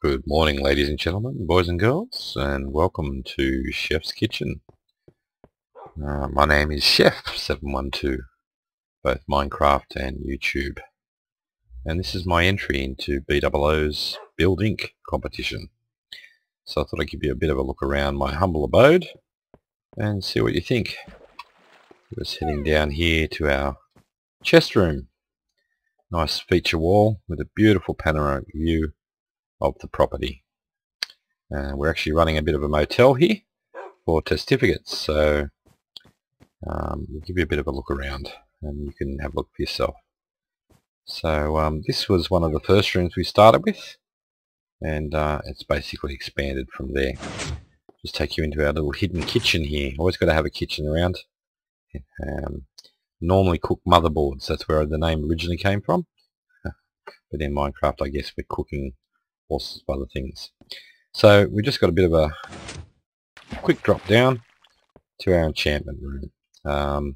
Good morning, ladies and gentlemen, boys and girls, and welcome to Chef's Kitchen. My name is Chef712, both Minecraft and YouTube, and this is my entry into BDoubleo's Build Inc. competition. So I thought I'd give you a bit of a look around my humble abode and see what you think. We're just heading down here to our chest room. Nice feature wall with a beautiful panoramic view of the property. We're actually running a bit of a motel here for testificates, so we'll give you a bit of a look around and you can have a look for yourself. So this was one of the first rooms we started with, and it's basically expanded from there. Just take you into our little hidden kitchen here. Always got to have a kitchen around. Normally cook motherboards, that's where the name originally came from. But in Minecraft I guess we're cooking all sorts of other things. So we just got a bit of a quick drop down to our enchantment room.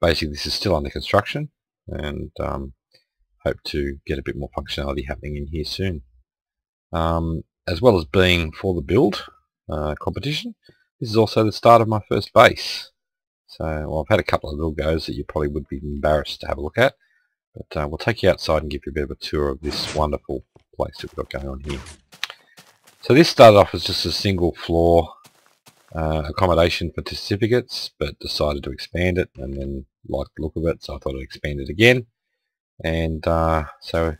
Basically this is still under construction, and hope to get a bit more functionality happening in here soon. As well as being for the build competition, this is also the start of my first base. So well, I've had a couple of little goes that you probably would be embarrassed to have a look at, but we'll take you outside and give you a bit of a tour of this wonderful place that we've got going on here. So this started off as just a single floor accommodation for testificates, but decided to expand it and then liked the look of it, so I thought I'd expand it again. And so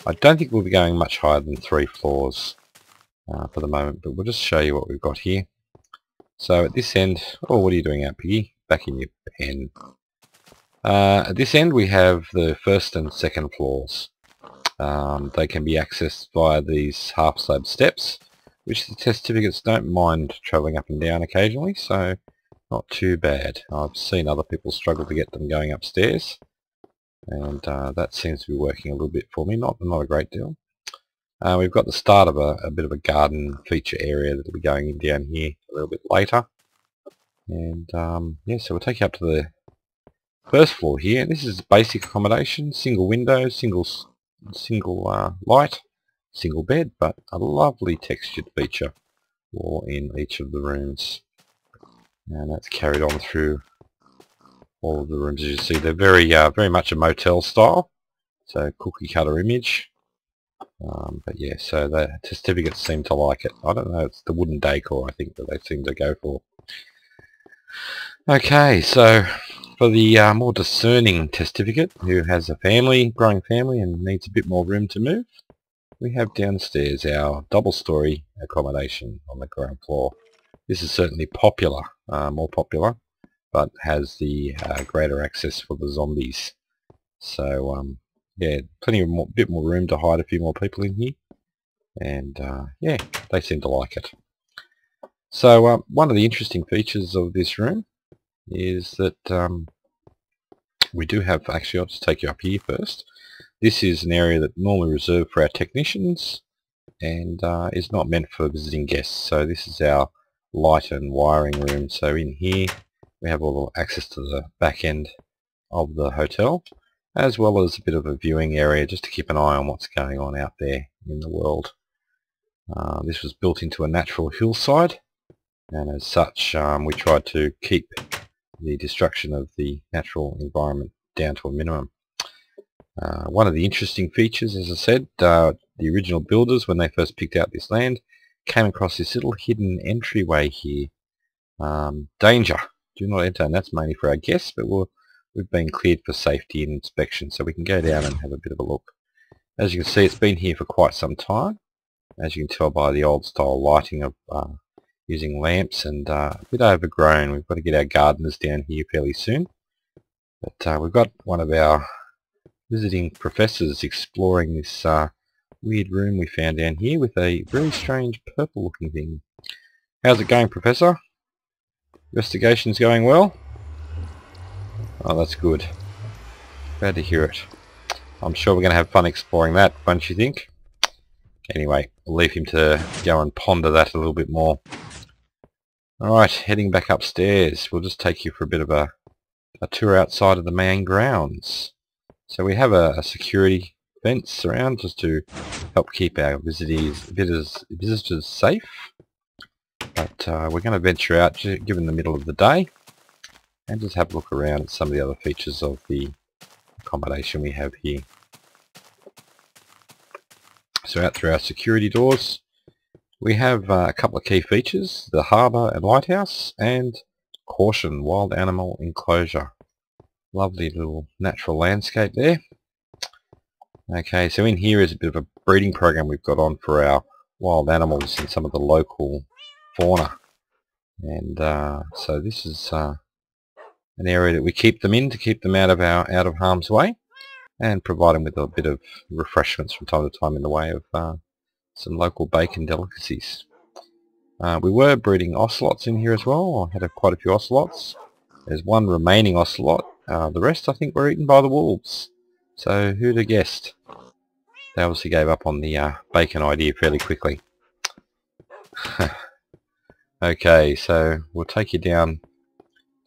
I don't think we'll be going much higher than 3 floors for the moment, but we'll just show you what we've got here. So at this end, oh, what are you doing out, Piggy? Back in your pen. At this end we have the first and second floors. They can be accessed via these half slab steps, which the testificates don't mind travelling up and down occasionally, so not too bad. I've seen other people struggle to get them going upstairs, and that seems to be working a little bit for me, not a great deal. We've got the start of a bit of a garden feature area that will be going down here a little bit later. And yeah, so we'll take you up to the first floor here. This is basic accommodation, single window, single light, single bed, but a lovely textured feature wall in each of the rooms. And that's carried on through all of the rooms. As you see, they're very much a motel style, so cookie cutter image. But yeah, so the testificates seem to like it. I don't know, it's the wooden decor I think that they seem to go for. Okay, so for the more discerning testificate who has a family, growing family, and needs a bit more room to move, we have downstairs our double-storey accommodation on the ground floor. This is certainly popular, more popular, but has the greater access for the zombies. So yeah, plenty of bit more room to hide a few more people in here, and yeah, they seem to like it. So one of the interesting features of this room is that we do have, actually I'll just take you up here first. This is an area that normally reserved for our technicians and is not meant for visiting guests. So this is our light and wiring room. So in here we have all the access to the back end of the hotel, as well as a bit of a viewing area just to keep an eye on what's going on out there in the world. This was built into a natural hillside, and as such we tried to keep the destruction of the natural environment down to a minimum. One of the interesting features, as I said, the original builders, when they first picked out this land, came across this little hidden entryway here. Danger, do not enter, and that's mainly for our guests, but we've been cleared for safety and inspection, so we can go down and have a bit of a look. As you can see, it's been here for quite some time, as you can tell by the old style lighting of using lamps, and a bit overgrown. We've got to get our gardeners down here fairly soon. But we've got one of our visiting professors exploring this weird room we found down here with a very strange purple looking thing. How's it going, Professor? Investigation's going well? Oh, that's good. Glad to hear it. I'm sure we're going to have fun exploring that, don't you think? Anyway, I'll leave him to go and ponder that a little bit more. Alright, heading back upstairs. We'll just take you for a bit of a tour outside of the main grounds. So we have a security fence around just to help keep our visitors safe. But we're going to venture out, given the middle of the day, and just have a look around at some of the other features of the accommodation we have here. So out through our security doors, we have a couple of key features: the Harbour and Lighthouse, and Caution, Wild Animal Enclosure. Lovely little natural landscape there. Okay, so in here is a bit of a breeding program we've got on for our wild animals and some of the local fauna. And so this is an area that we keep them in to keep them out of harm's way, and provide them with a bit of refreshments from time to time in the way of some local bacon delicacies. We were breeding ocelots in here as well. I had quite a few ocelots. There's one remaining ocelot. The rest I think were eaten by the wolves. So who'd have guessed? They obviously gave up on the bacon idea fairly quickly. Okay, so we'll take you down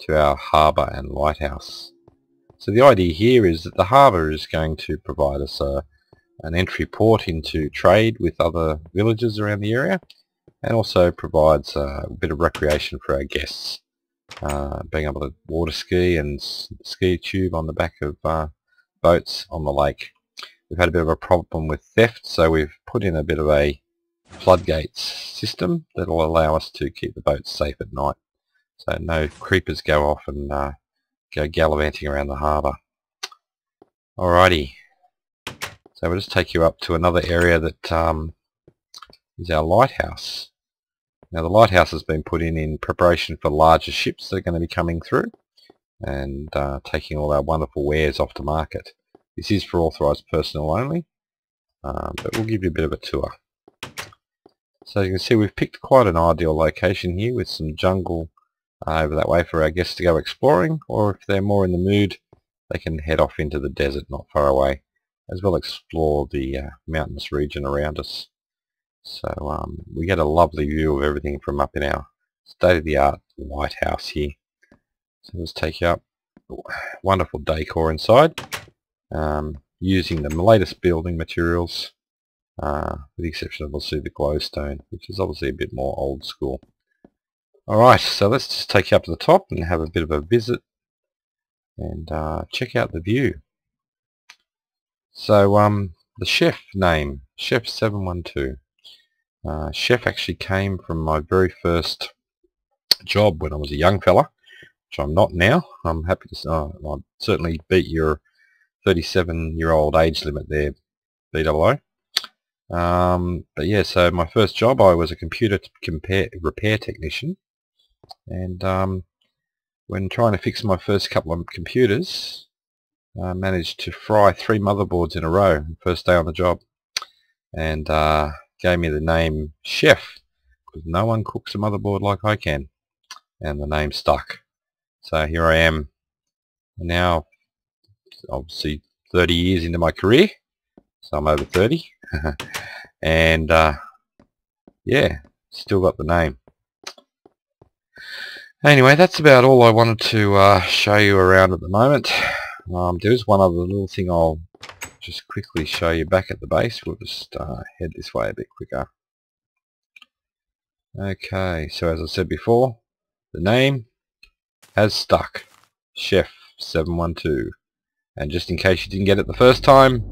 to our harbour and lighthouse. So the idea here is that the harbour is going to provide us an entry port into trade with other villages around the area, and also provides a bit of recreation for our guests, being able to water ski and ski tube on the back of boats on the lake. We've had a bit of a problem with theft, so we've put in a bit of a floodgates system that will allow us to keep the boats safe at night, so no creepers go off and go gallivanting around the harbour. Alrighty, so we'll just take you up to another area that is our lighthouse. Now the lighthouse has been put in preparation for larger ships that are going to be coming through and taking all our wonderful wares off to market. This is for authorised personnel only, but we'll give you a bit of a tour. So you can see we've picked quite an ideal location here with some jungle over that way for our guests to go exploring, or if they're more in the mood they can head off into the desert not far away, as well explore the mountainous region around us. So we get a lovely view of everything from up in our state-of-the-art lighthouse here. So let's take you up. Wonderful decor inside, using the latest building materials, with the exception of the glowstone, which is obviously a bit more old school. Alright, so let's just take you up to the top and have a bit of a visit and check out the view. So the chef name, Chef 712. Chef actually came from my very first job when I was a young fella, which I'm not now. I'm happy to say I'll certainly beat your 37-year-old age limit there, BDoubleo. But yeah, so my first job, I was a computer repair technician, and when trying to fix my first couple of computers, I managed to fry 3 motherboards in a row first day on the job, and gave me the name Chef, because no one cooks a motherboard like I can, and the name stuck. So here I am now, obviously 30 years into my career, so I'm over 30, and yeah, still got the name. Anyway, that's about all I wanted to show you around at the moment. There's one other little thing I'll just quickly show you back at the base. We'll just head this way a bit quicker. Okay, so as I said before, the name has stuck, Chef 712. And just in case you didn't get it the first time,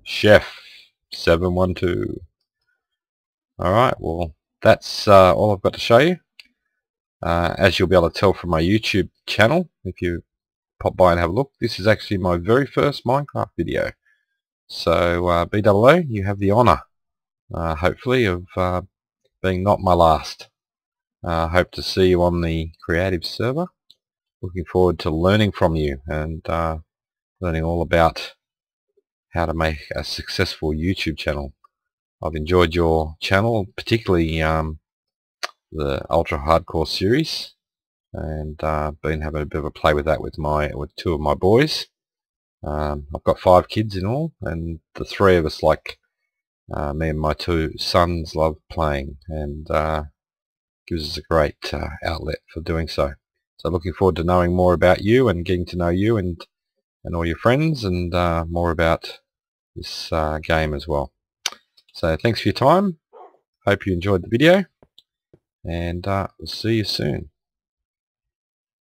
Chef 712. Alright, well that's all I've got to show you. As you'll be able to tell from my YouTube channel, if you pop by and have a look, this is actually my very first Minecraft video. So BDoubleo, you have the honour, hopefully, of being not my last. Hope to see you on the creative server. Looking forward to learning from you and learning all about how to make a successful YouTube channel. I've enjoyed your channel, particularly the Ultra Hardcore series, and been having a bit of a play with that with 2 of my boys. I've got 5 kids in all, and the 3 of us, like me and my 2 sons, love playing, and gives us a great outlet for doing so. So looking forward to knowing more about you and getting to know you and all your friends, and more about this game as well. So thanks for your time. Hope you enjoyed the video, and we'll see you soon.